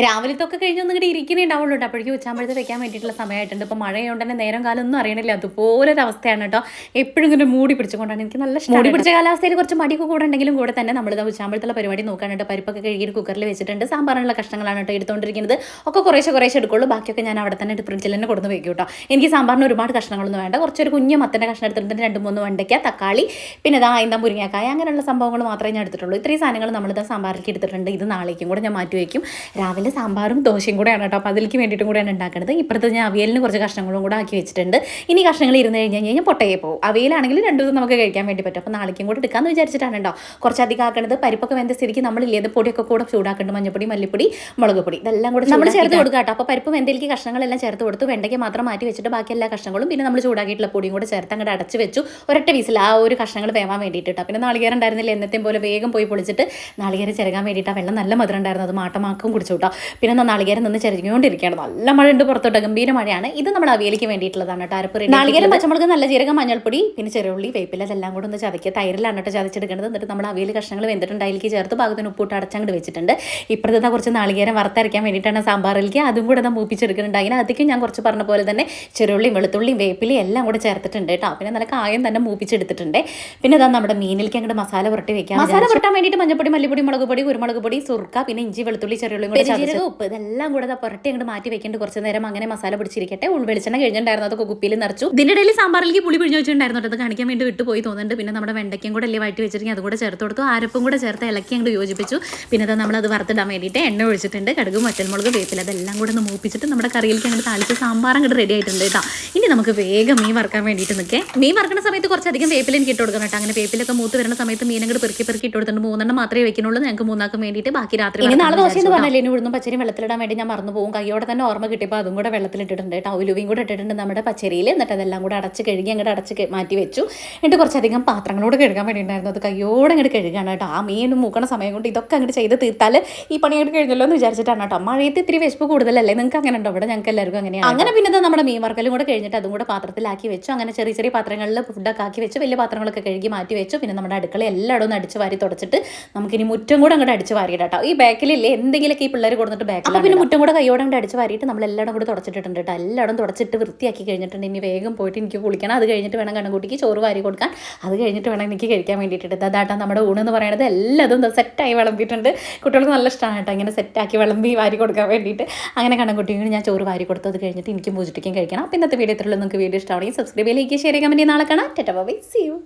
രാവിലത്തൊക്കെ കഴിഞ്ഞൊന്നും ഇങ്ങോട്ട് ഇരിക്കുന്നുണ്ടാവുള്ളൂ കേട്ടോ. അപ്പോഴേക്കും ഉച്ചാമ്പഴത്ത് വെക്കാൻ വേണ്ടിയിട്ടുള്ള സമയമായിട്ടുണ്ട്. ഇപ്പോൾ മഴയുകൊണ്ട് തന്നെ നേരം കാലം ഒന്നും അറിയണില്ല, അതുപോലൊരു അവസ്ഥയാണ് കേട്ടോ. എപ്പോഴും ഇങ്ങനെ മൂടി പിടിച്ചുകൊണ്ടാണ്. എനിക്ക് നല്ല മൂടി പിടിച്ച കാലാവസ്ഥയിൽ കുറച്ച് മടിയൊക്കെ കൂടെ ഉണ്ടെങ്കിലും കൂടെ തന്നെ നമ്മളിത് ഉച്ചാമ്പഴത്തുള്ള പരിപാടി നോക്കാനായിട്ട് പരിപ്പൊക്കെ കഴുകിയിട്ട് കുക്കറിൽ വെച്ചിട്ടുണ്ട്. സാമ്പാറിനുള്ള കഷ്ണങ്ങളാണ് കേട്ടോ എടുത്തുകൊണ്ടിരിക്കുന്നത്. ഒക്കെ കുറേശ്ശെ എടുക്കുള്ളൂ, ബാക്കിയൊക്കെ ഞാൻ അവിടെ തന്നെ ഫ്രിഡ്ജിൽ തന്നെ കൊടുന്ന് വെക്കും കേട്ടോ. എനിക്ക് സാമ്പാറിന് ഒരുപാട് കഷ്ണങ്ങളൊന്നും വേണ്ട, കുറച്ചൊരു കുഞ്ഞ് മത്തൻ്റെ കഷ്ണം എടുത്തിട്ടുണ്ട്, 2-3 വെണ്ടയ്ക്ക, തക്കാളി, പിന്നെ എന്താ മുരിങ്ങക്കായ, അങ്ങനെയുള്ള സംഭവങ്ങൾ മാത്രമേ ഞാൻ എടുത്തിട്ടുള്ളൂ. ഇത്രയും സാധനങ്ങൾ നമ്മളിത് സാമ്പാറിലേക്ക് എടുത്തിട്ടുണ്ട്. ഇത് നാളേക്കും കൂടെ ഞാൻ മാറ്റി വയ്ക്കും. രാവിലെ സാമ്പാറും ദോശയും കൂടെയാണ് കേട്ടോ. അപ്പോൾ അതിലേക്ക് വേണ്ടിയിട്ടും കൂടെയാണ് ഉണ്ടാക്കുന്നത്. ഇപ്പുറത്ത് ഞാൻ അവിയലിന് കുറച്ച് കഷ്ണങ്ങളും കൂടെ ആക്കി വെച്ചിട്ടുണ്ട്. ഇനി കഷ്ണങ്ങൾ ഇരുന്ന് കഴിഞ്ഞാൽ പൊട്ടയെ പോകും. അവിയലാണെങ്കിൽ 2 ദിവസം നമുക്ക് കഴിക്കാൻ വേണ്ടി പറ്റും. അപ്പോൾ നാളേക്കും കൂടെ എടുക്കാമെന്ന് വിചാരിച്ചിട്ടാണ് കേട്ടോ. കുറച്ചധികം ആക്കണത്. പരിപ്പൊക്കെ വെന്ത സ്ഥിതിക്ക് നമ്മളില്ലേ ഇത് പൊടിയൊക്കെ കൂടെ ചൂടാക്കുന്നുണ്ട്. മഞ്ഞപ്പൊടി, മല്ലിപ്പൊടി, മുളക് പൊടി ഇതെല്ലാം കൂടെ നമ്മൾ ചേർത്ത് കൊടുക്കുക കേട്ടോ. അപ്പോൾ പരിപ്പ് വെന്തയിലേക്ക് കഷ്ണങ്ങളെല്ലാം ചേർത്ത് കൊടുത്തു. വെണ്ടയ്ക്ക് മാത്രം മാറ്റി വെച്ചിട്ട് ബാക്കി എല്ലാ കഷ്ണങ്ങളും പിന്നെ നമ്മൾ ചൂടാക്കിയിട്ടുള്ള പൊടിയും കൂടെ ചേർത്ത് അങ്ങോട്ട് അടച്ച് വെച്ചു. ഒരൊറ്റ വീസിൽ ആ ഒരു കഷ്ണങ്ങൾ വേവാൻ വേണ്ടിയിട്ട് കേട്ടോ. പിന്നെ നാളികേരം ഉണ്ടായിരുന്നില്ല, എന്നത്തെയും പോലെ വേഗം പോയി പൊളിച്ചിട്ട് നാളികേരം ചിരകാൻ വേണ്ടിയിട്ട് ആ വെള്ളം നല്ല മധുരം ഉണ്ടായിരുന്നു. അത് മാട്ടമാക്കും കുടിച്ചു കേട്ടോ. പിന്നെ നാളികേരം നിന്ന് ചിരഞ്ഞുകൊണ്ടിരിക്കുകയാണ്. നല്ല മഴ ഉണ്ട് പുറത്തോട്ട്, ഗംഭീര മഴയാണ്. ഇത് നമ്മുടെ അവിയലിക്ക് വേണ്ടിയിട്ടുള്ളതാണ് കേട്ടോ. അരപ്പ് നാളികേരം, പച്ചമുളക്, നല്ല ജീരകം, മഞ്ഞൾപ്പൊടി, പിന്നെ ചെറുള്ളി, വേപ്പില ഇതെല്ലാം കൂടെ ഒന്ന് ചതയ്ക്കുക. തൈരിലാണ് കേട്ടോ ചതച്ചെടുക്കേണ്ടത്. എന്നിട്ട് നമ്മൾ അവിയൽ കഷ്ണങ്ങൾ വെന്തിട്ടുണ്ട്, അതിലേക്ക് ചേർത്ത് പാകത്തിന് ഉപ്പിട്ട് അടച്ചങ്ങോട്ട് വെച്ചിട്ടുണ്ട്. ഇപ്പോഴത്തെ കുറച്ച് നാളികേരം വറുത്തരയ്ക്കാൻ വേണ്ടിയിട്ടാണ് സാമ്പാറിലേക്ക് അതും കൂടെ മൂപ്പിച്ചെടുക്കുന്നുണ്ട്. അതിനകത്തേക്കും ഞാൻ കുറച്ച് പറഞ്ഞ പോലെ തന്നെ ചെറുള്ളിയും വെളുത്തുള്ളിയും വേപ്പിലയും എല്ലാം കൂടെ ചേർത്തിട്ടുണ്ട് കേട്ടോ. പിന്നെ നല്ല കായം തന്നെ മൂപ്പിച്ചെടുത്തിട്ടുണ്ട്. പിന്നെ ഇതാ നമ്മുടെ മീനിലേക്ക് അങ്ങോട്ട് മസാല പുരട്ടി വെക്കാം. മസാല പുരട്ടാൻ വേണ്ടിയിട്ട് മഞ്ഞപ്പൊടി, മല്ലിപ്പൊടി, മുളക് പൊടി, കുരുമുളക് പൊടി, സുർക്ക, പിന്നെ ഇഞ്ചി, വെളുത്തുള്ളി, ചെറുള്ളിയും കൂടെ ഉപ്പ് ഇതെല്ലാം കൂടെ പുരട്ടി അങ്ങോട്ട് മാറ്റി വെക്കേണ്ട. കുറച്ച് നേരം അങ്ങനെ മസാല പിടിച്ചിരിക്കട്ടെ. വെളിച്ചെണ്ണ കഴിഞ്ഞിട്ടുണ്ടായിരുന്നു, അതൊക്കെ കുപ്പിയിൽ നിറച്ചു. ഇതിൻ്റെ ഇടയിൽ സാമ്പാറിലേക്ക് പുളി പിഴിഞ്ഞ് വെച്ചിട്ടുണ്ടായിരുന്നു. അത് കാണിക്കാൻ വേണ്ടി വിട്ടുപോയി തോന്നുന്നുണ്ട്. പിന്നെ നമ്മുടെ വെണ്ടയ്ക്കും കൂടെ അല്ലേ വഴറ്റി വെച്ചിരിക്കും, അതുകൂടെ ചേർത്ത് കൊടുത്തു. അരപ്പും കൂടെ ചേർത്ത് ഇളക്കി അങ്ങോട്ട് യോജിപ്പിച്ചു. പിന്നെ അത് നമ്മളത് വറുത്തിടാൻ വേണ്ടിയിട്ട് എണ്ണ ഒഴിച്ചിട്ടുണ്ട്. കടുകും വറ്റൽമുളക്, വേപ്പില അതെല്ലാം കൂടെ ഒന്ന് മൂപ്പിച്ചിട്ട് നമ്മുടെ കറിയിലേക്ക് അങ്ങോട്ട് താളിച്ച് സാമ്പാർ അങ്ങോട്ട് റെഡി ആയിട്ടുണ്ട് കേട്ടോ. ഇനി നമുക്ക് വേഗം മീൻ വറുക്കാൻ വേണ്ടിയിട്ട് നിൽക്കേ. മീൻ വറുക്കുന്ന സമയത്ത് കുറച്ചധികം വേപ്പില എനിക്ക് ഇട്ട് കൊടുക്കണം കേട്ടോ. അങ്ങനെ വേപ്പിലൊക്കെ മൂത്ത് വരുന്ന സമയത്ത് മീൻ അങ്ങോട്ട് പെറുക്കി ഇട്ട് കൊടുത്തിട്ടുണ്ട്. 3 മാത്രമേ വെക്കുന്നുള്ളൂ, ഞങ്ങൾക്ക് 3 വേണ്ടിയിട്ട്. ബാക്കി രാത്രി നാളെ ദോശ എന്ന് പറഞ്ഞാൽ ഇനി ഉഴുന്നും പച്ചരി വെള്ളത്തിലിടാൻ വേണ്ടി ഞാൻ മറന്നു പോകും. കയ്യോടെ തന്നെ ഓർമ്മ കിട്ടിയപ്പോൾ അതും കൂടെ വെള്ളത്തിലിട്ടിട്ടുണ്ട് കേട്ടോ. ഉലുവയും കൂടെ ഇട്ടിട്ടുണ്ട് നമ്മുടെ പച്ചരിയിൽ. എന്നിട്ട് അതെല്ലാം കൂടെ അടച്ച് കഴുകി അങ്ങോട്ട് അടച്ച് മാറ്റി വെച്ചു. എന്നിട്ട് കുറച്ചധികം പാത്രങ്ങളോട് കഴുകാൻ വേണ്ടിയിട്ടുണ്ടായിരുന്നു. അത് കയ്യോടെ അങ്ങോട്ട് കഴുകാണ് കേട്ടോ. ആ മീൻ മൂക്കണ സമയം കൊണ്ട് ഇതൊക്കെ അങ്ങോട്ട് ചെയ്ത് തീർത്താൽ ഈ പണി അങ്ങോട്ട് കഴിഞ്ഞല്ലോ എന്ന് വിചാരിച്ചിട്ടാണ് കേട്ടോ. മഴയത്ത് ഇത്തിരി വിശപ്പ് കൂടുതലല്ലേ, നിങ്ങൾക്ക് അങ്ങനെ ഉണ്ടോ? ഇവിടെ ഞങ്ങൾക്ക് എല്ലാവർക്കും അങ്ങനെയാണ്. അങ്ങനെ പിന്നെ നമ്മുടെ മീൻ വറുക്കലും കൂടെ കഴിഞ്ഞിട്ട് അതും കൂടെ പാത്രത്തിലാക്കി വെച്ചു. അങ്ങനെ ചെറിയ പാത്രങ്ങളിൽ ഫുഡൊക്കെ ആക്കി വെച്ച് വലിയ പാത്രങ്ങളൊക്കെ കഴുകി മാറ്റി വെച്ചു. പിന്നെ നമ്മുടെ അടുക്കള എല്ലായിടവും ഒന്ന് അടിച്ച് വാരി തുടച്ചിട്ട് നമുക്കിനി മുറ്റം കൂടെ അങ്ങോട്ട് അടിച്ച് വാരിയിടാം കേട്ടോ. ഈ ബാക്കിലില്ലേ എന്തെങ്കിലുമൊക്കെ ഈ പിള്ളേർ കൊടുത്തിട്ട് ബാക്കിൽ പിന്നെ മുറ്റം കൂടെ കയ്യോടെ അങ്ങോട്ട് അടിച്ച് വാരിയിട്ട് നമ്മൾ എല്ലായിടും കൂടെ തുടച്ചിട്ടുണ്ട് കേട്ടോ. എല്ലായിടും തുടച്ചിട്ട് വൃത്തിയാക്കി കഴിഞ്ഞിട്ടുണ്ട്. ഇനി വേഗം പോയിട്ട് എനിക്ക് കുളിക്കണം. അത് കഴിഞ്ഞിട്ട് വേണം കണ്ണൻകുട്ടിക്ക് ചോറ് വാരി കൊടുക്കാൻ. അത് കഴിഞ്ഞിട്ട് വേണം എനിക്ക് കഴിക്കാൻ വേണ്ടിയിട്ട്. അതാട്ടോ നമ്മുടെ ഊണെന്ന് പറയുന്നത്. എല്ലാതും സെറ്റായി വിളമ്പിയിട്ടുണ്ട്. കുട്ടികൾക്ക് നല്ല ഇഷ്ടമാണ് കേട്ടോ ഇങ്ങനെ സെറ്റാക്കി വിളമ്പി വാരി കൊടുക്കാൻ വേണ്ടിയിട്ട്. അങ്ങനെ കണ്ണൻകുട്ടിക്ക് ഞാൻ ചോറ് വാരി കൊടുത്തു. അത് കഴിഞ്ഞിട്ട് എനിക്ക് പൂജിറ്റിക്കും കഴിക്കണം. അപ്പോൾ ഇന്നത്തെ വീഡിയോ ഇത്രയുള്ളൂ. നിങ്ങൾക്ക് വീഡിയോ ഇഷ്ടമാണെങ്കിൽ സബ്സ്ക്രൈബ് ചെയ്യുക, ഷെയർ ചെയ്യാൻ വേണ്ടി നാളെ കാണാം. Tata bye, see U.